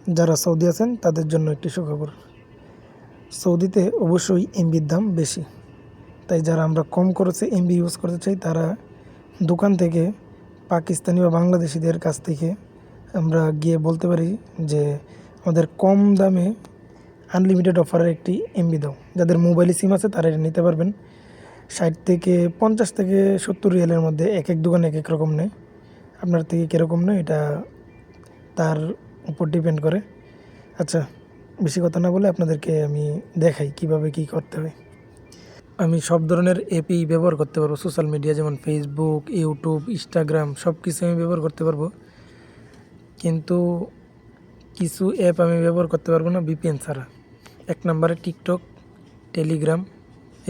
যারা সৌদি আছেন তাদের জন্য একটি সুখবর। সৌদিতে অবশ্যই এমবির দাম বেশি, তাই যারা আমরা কম খরচে এমবি ইউজ করতে চাই তারা দোকান থেকে পাকিস্তানি বা বাংলাদেশিদের কাছ থেকে আমরা গিয়ে বলতে পারি যে আমাদের কম দামে আনলিমিটেড অফারের একটি এমবি দাও। যাদের মোবাইলে সিম আছে তারা এটা নিতে পারবেন। 60 থেকে 50 থেকে 70 রিয়ালের মধ্যে এক এক দোকানে এক এক রকম নেয়। আপনার থেকে কীরকম নেয় এটা তার উপর ডিপেন্ড করে। আচ্ছা, বেশি কথা না বলে আপনাদেরকে আমি দেখাই কিভাবে কি করতে হয়। আমি সব ধরনের অ্যাপই ব্যবহার করতে পারবো। সোশ্যাল মিডিয়া যেমন ফেসবুক, ইউটিউব, ইনস্টাগ্রাম সব কিছু আমি ব্যবহার করতে পারবো, কিন্তু কিছু অ্যাপ আমি ব্যবহার করতে পারবো না ভিপিএন ছাড়া। 1 নম্বরে টিকটক, টেলিগ্রাম,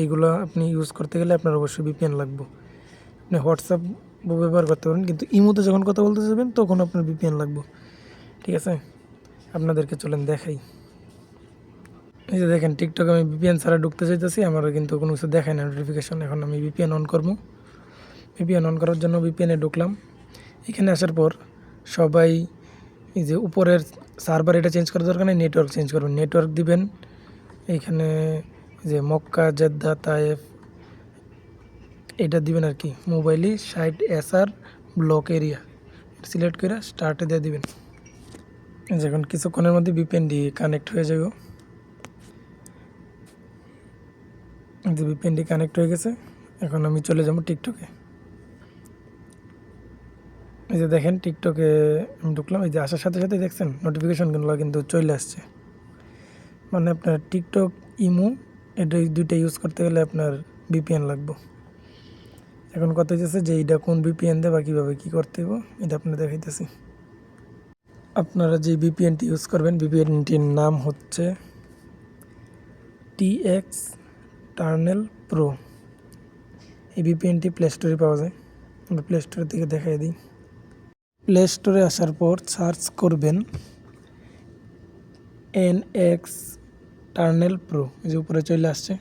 এইগুলো আপনি ইউজ করতে গেলে আপনার অবশ্যই ভিপিএন লাগবে। আপনি হোয়াটসঅ্যাপও ব্যবহার করতে পারেন, কিন্তু ইমোতে যখন কথা বলতে যাবেন তখন আপনার ভিপিএন লাগবে। ঠিক আছে, আপনাদেরকে চলেন দেখাই। এই যে দেখেন, টিকটক আমি ভিপিএন ছাড়া ঢুকতে চাইতেছি, আমারও কিন্তু কোনো কিছু দেখায় না নোটিফিকেশন। এখন আমি ভিপিএন অন করবো। ভিপিএন অন করার জন্য ভিপিএনে ঢুকলাম। এখানে আসার পর সবাই এই যে উপরের সার্ভার এটা চেঞ্জ করার দরকার নেই, নেটওয়ার্ক চেঞ্জ করবেন। নেটওয়ার্ক দিবেন এইখানে যে মক্কা, জেদ্দা, তায়েফ এটা দিবেন আর কি। মোবাইলে 60 SR ব্লক এরিয়া সিলেক্ট করে স্টার্টে দিয়ে দিবেন। যখন কিছুক্ষণের মধ্যে ভিপিএন দিয়ে কানেক্ট হয়ে যাবে। যে ভিপিএনটি কানেক্ট হয়ে গেছে, এখন আমি চলে যাব টিকটকে। এই যে দেখেন, টিকটকে আমি ঢুকলাম। এই যে আসার সাথে সাথে দেখছেন নোটিফিকেশনগুলো কিন্তু চলে আসছে। মানে আপনার টিকটক, ইমো এটা দুইটা ইউজ করতে গেলে আপনার ভিপিএন লাগবে। এখন কথা হচ্ছে যে এইটা কোন ভিপিএন দেয় বা কীভাবে কী করতে হবে এটা আপনার দেখাইতেছি। আপনারা যে ভিপিএনটি ইউজ করবেন, ভিপিএনটির নাম হচ্ছে TX টার্নেল প্রো। এই ভিপিএনটি প্লে স্টোরে পাওয়া যায়। আমরা প্লে স্টোর থেকে দেখাই দিই। প্লে স্টোরে আসার পর সার্চ করবেন NX টার্নেল প্রো। এই যে উপরে চলে আসছে,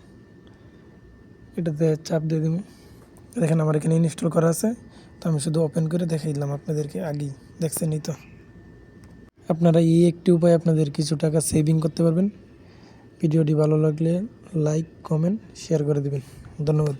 এটাতে চাপ দিয়ে দিব। দেখেন আমার এখানে ইনস্টল করা আছে, তো আমি শুধু ওপেন করে দেখাই দিলাম আপনাদেরকে। আগেই দেখছেনই তো। আপনারা এই একটি উপায় আপনাদের কিছু টাকা সেভিং করতে পারবেন। ভিডিওটি ভালো লাগলে লাইক, কমেন্ট, শেয়ার করে দেবেন। ধন্যবাদ।